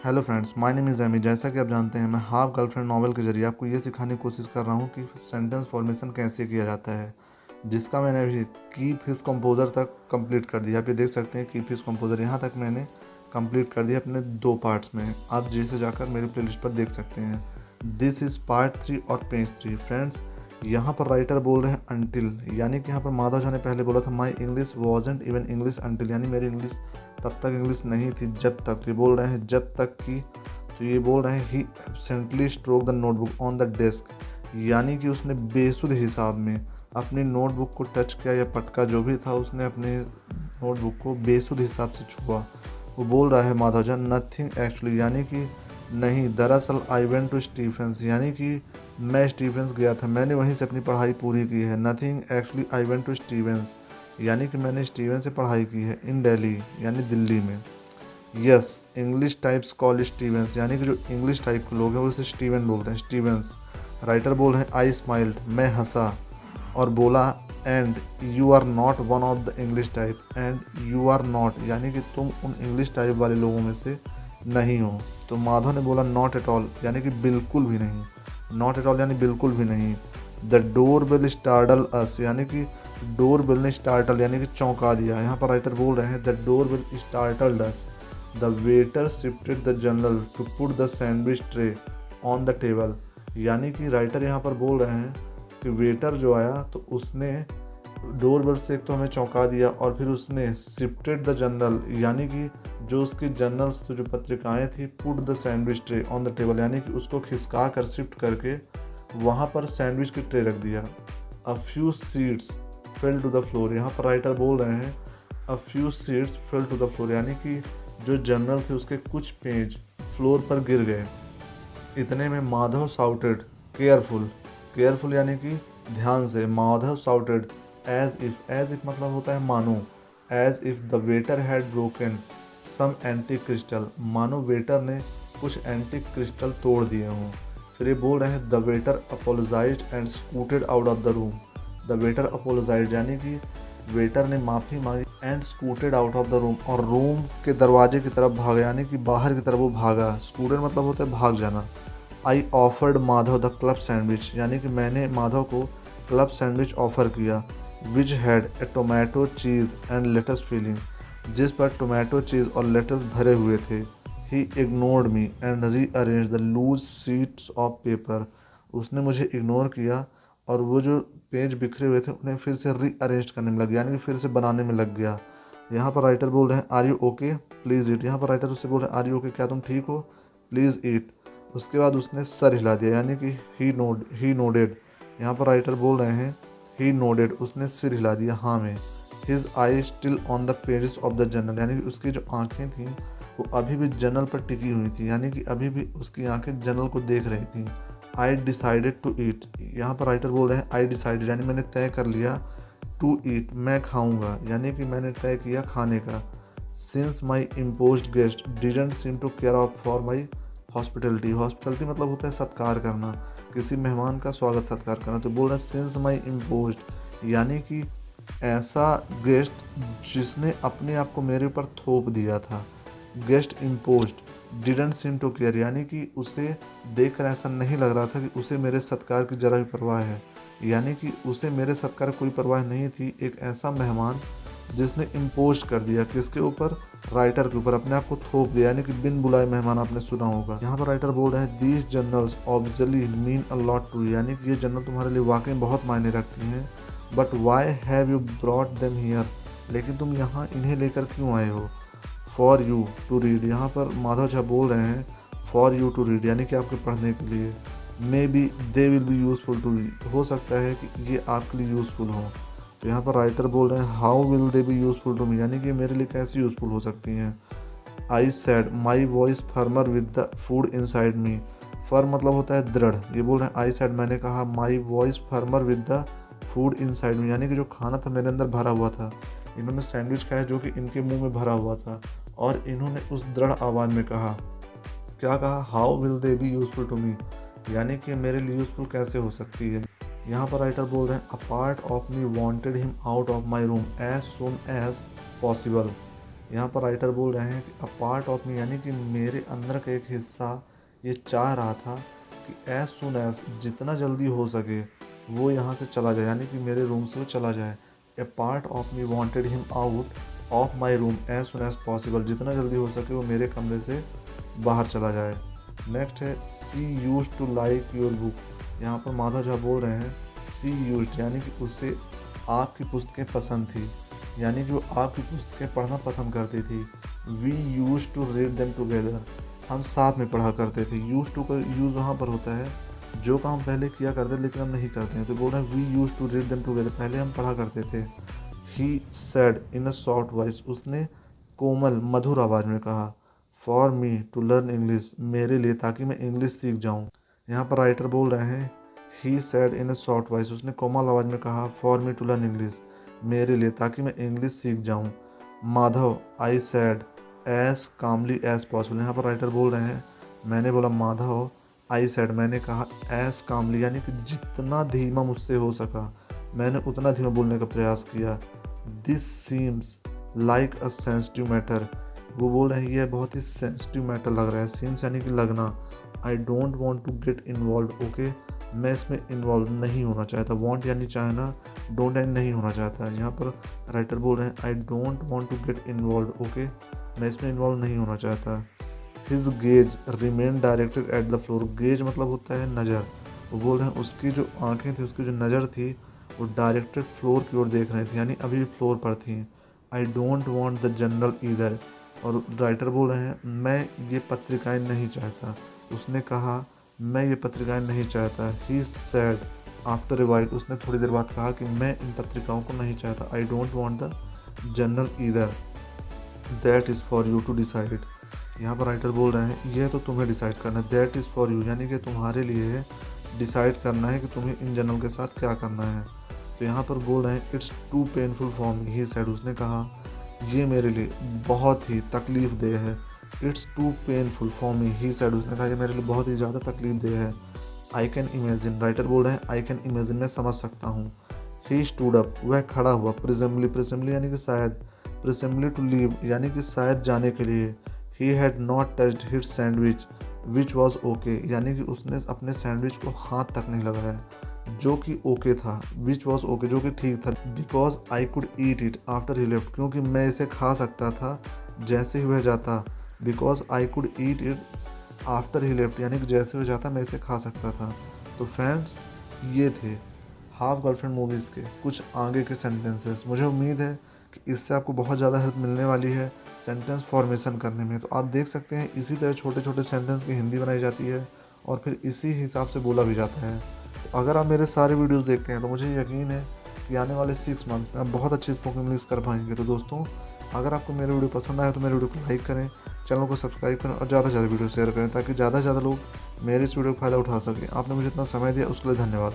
Hello friends, my name is Amy. जैसा कि आप जानते हैं, मैं हाफ गर्लफ्रेंड नॉवल के जरिए आपको ये सिखाने की कोशिश कर रहा हूँ कि सेंटेंस फॉर्मेशन कैसे किया जाता है, जिसका मैंने अभी कीप हिज कंपोजर तक कंप्लीट कर दिया। आप ये देख सकते हैं, कीप हिज कंपोजर यहाँ तक मैंने कंप्लीट कर दिया अपने 2 पार्ट्स में। आप जिसे जाकर मेरे प्लेलिस्ट पर देख सकते हैं। दिस इज़ पार्ट 3 और पेज 3। फ्रेंड्स, यहाँ पर राइटर बोल रहे हैं अनटिल, यानी कि यहाँ पर माधव झा ने पहले बोला था my English wasn't even English until, यानी मेरी इंग्लिश तब तक इंग्लिश नहीं थी जब तक। ये बोल रहे हैं जब तक की, तो ये बोल रहे हैं he absently stroke the notebook on the desk, यानी कि उसने बेसुध हिसाब में अपनी नोटबुक को टच किया या पटका, जो भी था उसने अपने नोटबुक को बेसुध हिसाब से छुआ। वो बोल रहा है माधव झा नथिंग एक्चुअली, यानी कि नहीं, दरअसल आई वेंट टू स्टीफेंस, यानी कि मैं स्टीफेंस गया था, मैंने वहीं से अपनी पढ़ाई पूरी की है। Nothing actually I went to Stevens, यानी कि मैंने स्टीवन से पढ़ाई की है इन दिल्ली, यानी दिल्ली में। Yes, English types call Stevens, यानी कि जो इंग्लिश टाइप के लोग हैं वो इसे स्टीवन बोलते हैं, स्टीवेंस। राइटर बोल रहे हैं आई स्माइल्ड, मैं हंसा और बोला and you are not one of the English type, and you are not, यानी कि तुम उन इंग्लिश टाइप वाले लोगों में से नहीं हो। तो माधव ने बोला नॉट एट ऑल, यानी कि बिल्कुल भी नहीं। नॉट एट ऑल यानी बिल्कुल भी नहीं। द डोर बेल स्टार्टल अस, यानी कि डोर बेल ने स्टार्टल यानी कि चौंका दिया। यहाँ पर राइटर बोल रहे हैं the door bell startled us, the waiter shifted the journal to put the sandwich tray on the table, यानी कि राइटर यहाँ पर बोल रहे हैं कि वेटर जो आया तो उसने डोर बेल से एक तो हमें चौंका दिया और फिर उसने शिफ्टेड द जनरल, यानी कि जो उसकी जर्नल्स जो पत्रिकाएं थी, put the sandwich tray on the table, यानी कि उसको खिसका कर शिफ्ट करके वहाँ पर सैंडविच की ट्रे रख दिया। A few seats fell to the floor, यहाँ पर राइटर बोल रहे हैं a few seats fell to the floor, यानी कि जो जर्नल थे उसके कुछ पेज फ्लोर पर गिर गए। इतने में माधव साउटेड केयरफुल, केयरफुल यानी कि ध्यान से। माधव साउटेड एज इफ मतलब होता है मानो, as if the waiter had broken some antique crystal, मानो वेटर ने कुछ एंटीक क्रिस्टल तोड़ दिए हों। फिर ये बोल रहे हैं the waiter apologised and scooted out of the room, the waiter apologised यानी कि वेटर ने माफ़ी मांगी and scooted out of the room, और रूम के दरवाजे की तरफ भागा, यानी कि बाहर की तरफ वो भागा। स्कूटेड मतलब होता है भाग जाना। I offered Madhav the club sandwich, यानी कि मैंने माधव को क्लब सैंडविच ऑफ़र किया, which had a tomato cheese and lettuce feeling, जिस पर टोमेटो चीज़ और लेटस भरे हुए थे। He ignored me and rearrange the loose sheets of paper, उसने मुझे इग्नोर किया और वो जो पेज बिखरे हुए थे उन्हें फिर से रीअरेंज करने में लग गया, यानी कि फिर से बनाने में लग गया। यहाँ पर राइटर बोल रहे हैं आर यू ओके प्लीज़ ईट, यहाँ पर राइटर उससे बोल रहे हैं आर यू ओके, क्या तुम ठीक हो, प्लीज़ ईट। उसके बाद उसने सर हिला दिया, यानी कि ही नोडेड, यहाँ पर राइटर बोल रहे हैं ही नोडेड, उसने सिर हिला दिया हाँ में। His I still on the pages of the journal, यानी कि उसकी जो आँखें थीं वो अभी भी जर्नल पर टिकी हुई थी, यानी कि अभी भी उसकी आंखें जर्नल को देख रही थी। आई डिसाइडेड टू ईट, यहाँ पर राइटर बोल रहे हैं आई डिसाइडेड, यानी मैंने तय कर लिया, टू ईट मैं खाऊंगा, यानी कि मैंने तय किया खाने का। Since my imposed guest didn't seem to care of for my hospitality, hospitality मतलब होता है सत्कार करना, किसी मेहमान का स्वागत सत्कार करना। तो बोल रहे हैं सिंस माई इम्पोज्ड, यानी कि ऐसा गेस्ट जिसने अपने आप को मेरे ऊपर थोप दिया था। Guest imposed didn't seem to care, यानी कि उसे देखकर ऐसा नहीं लग रहा था कि उसे मेरे सत्कार की जरा भी परवाह है, यानी कि उसे मेरे सत्कार की कोई परवाह नहीं थी। एक ऐसा मेहमान जिसने इम्पोज कर दिया, किसके ऊपर, राइटर के ऊपर, अपने आप को थोप दिया, यानी कि बिन बुलाए मेहमान, आपने सुना होगा। यहाँ पर राइटर बोल रहे हैं these journals obviously mean a lot to, यानी कि ये जर्नल तुम्हारे लिए वाकई बहुत मायने रखती हैं। But why have you brought them here, लेकिन तुम यहाँ इन्हें लेकर क्यों आए हो। फॉर यू टू रीड, यहाँ पर माधव झा बोल रहे हैं फॉर यू टू रीड, यानी कि आपके पढ़ने के लिए। May be they will be useful to read, हो सकता है कि ये आपके लिए यूज़फुल हो। तो यहाँ पर राइटर बोल रहे हैं how will they be useful to me, यानी कि मेरे लिए कैसे यूज़फुल हो सकती हैं। I said my voice firmer with the food inside me, firm मतलब होता है दृढ़, ये बोल रहे हैं आई सैड मैंने कहा, my voice firmer with the food inside me, यानी कि जो खाना था मेरे अंदर भरा हुआ था। इन्होंने सैंडविच खाया जो कि इनके मुंह में भरा हुआ था, और इन्होंने उस दृढ़ आवाज़ में कहा, क्या कहा, how will they be useful to me, यानी कि मेरे लिए यूज़फुल कैसे हो सकती है। यहाँ पर राइटर बोल रहे हैं a part of me wanted him out of my room as soon as possible, यहाँ पर राइटर बोल रहे हैं कि अ पार्ट ऑफ मी, यानी कि मेरे अंदर का एक हिस्सा ये चाह रहा था कि एज सुन एज, जितना जल्दी हो सके वो यहाँ से चला जाए, यानी कि मेरे रूम से वो चला जाए। A part of me wanted him out of my room as soon as possible, जितना जल्दी हो सके वो मेरे कमरे से बाहर चला जाए। नेक्स्ट है she use to like your book. यहाँ पर माधव झा बोल रहे हैं सी यूज, यानी कि उसे आपकी पुस्तकें पसंद थी, यानी कि वो आपकी पुस्तकें पढ़ना पसंद करती थी। We use to read them together, हम साथ में पढ़ा करते थे। यूज टू का यूज़ वहाँ पर होता है जो काम पहले किया करते लेकिन हम नहीं करते हैं, तो बोल रहे हैं we use to read them together, पहले हम पढ़ा करते थे। He said in a soft voice, उसने कोमल मधुर आवाज़ में कहा। For me to learn English, मेरे लिए, ताकि मैं इंग्लिश सीख जाऊँ। यहाँ पर राइटर बोल रहे हैं he said in a soft voice, उसने कोमल आवाज़ में कहा for me to learn English, मेरे लिए, ताकि मैं इंग्लिश सीख जाऊँ। Madhav I said as calmly as possible, यहाँ पर राइटर बोल रहे हैं मैंने बोला माधव आई सेड, मैंने कहा एज कामली, यानी कि जितना धीमा मुझसे हो सका मैंने उतना धीमा बोलने का प्रयास किया। This seems like a sensitive matter, वो बोल रहे हैं ये बहुत ही सेंसिटिव मैटर लग रहा है। सीम्स यानी कि लगना। I don't want to get involve, okay, मैं इसमें इन्वॉल्व नहीं होना चाहता। वॉन्ट यानी चाहना, डोंट यानी नहीं होना चाहता। यहाँ पर राइटर बोल रहे हैं I don't want to get involve, okay, मैं इसमें इन्वॉल्व नहीं होना चाहता। His gaze remain directed at the floor, gaze मतलब होता है नज़र, वो बोल रहे हैं उसकी जो आंखें थी, उसकी जो नज़र थी वो डायरेक्टेड फ्लोर की ओर देख रही थी, यानी अभी फ्लोर पर थी। आई don't want the journal either, और राइटर बोल रहे हैं मैं ये पत्रिकाएं नहीं चाहता, उसने कहा मैं ये पत्रिकाएं नहीं चाहता। He said after a while, उसने थोड़ी देर बाद कहा कि मैं इन पत्रिकाओं को नहीं चाहता। I don't want the journal either, that is for you to decide. यहाँ पर राइटर बोल रहे हैं यह तो तुम्हें डिसाइड करना है, दैट इज़ फॉर यू, यानी कि तुम्हारे लिए है, डिसाइड करना है कि तुम्हें इन जनरल के साथ क्या करना है। तो यहाँ पर बोल रहे हैं it's too painful for me, he said, उसने कहा ये मेरे लिए बहुत ही तकलीफ़ देह है। It's too painful for me, he said, उसने कहा ये मेरे लिए बहुत ही ज़्यादा तकलीफ देह है। आई कैन इमेजिन, राइटर बोल रहे हैं आई कैन इमेजिन, मैं समझ सकता हूँ। ही स्टूड अप, वह खड़ा हुआ। प्रिजम्बली, प्रिजम्बली यानी कि शायद, प्रिजम्बली टू लीव यानी कि शायद जाने के लिए। He had not touched his sandwich which was okay, यानी कि उसने अपने सैंडविच को हाथ तक नहीं लगाया, जो कि ओके था। विच वॉज ओके, जो कि ठीक था। Because I could eat it after he left, क्योंकि मैं इसे खा सकता था जैसे ही वह जाता। Because I could eat it after he left, यानी कि जैसे वह जाता मैं इसे खा सकता था। तो फ्रेंड्स, ये थे हाफ गर्लफ्रेंड मूवीज़ के कुछ आगे के सेंटेंसेस। मुझे उम्मीद है कि इससे आपको बहुत ज़्यादा हेल्प मिलने वाली है सेंटेंस फॉर्मेशन करने में। तो आप देख सकते हैं इसी तरह छोटे छोटे सेंटेंस की हिंदी बनाई जाती है और फिर इसी हिसाब से बोला भी जाता है। तो अगर आप मेरे सारे वीडियोस देखते हैं तो मुझे यकीन है कि आने वाले 6 मंथ्स में आप बहुत अच्छी स्पोकन इंग्लिश कर पाएंगे। तो दोस्तों, अगर आपको मेरे वीडियो पसंद आए तो मेरे वीडियो को लाइक करें, चैनल को सब्सक्राइब करें और ज़्यादा से ज़्यादा वीडियो शेयर करें, ताकि ज़्यादा से ज़्यादा लोग मेरे इस वीडियो का फ़ायदा उठा सकें। आपने मुझे इतना समय दिया उसके लिए धन्यवाद।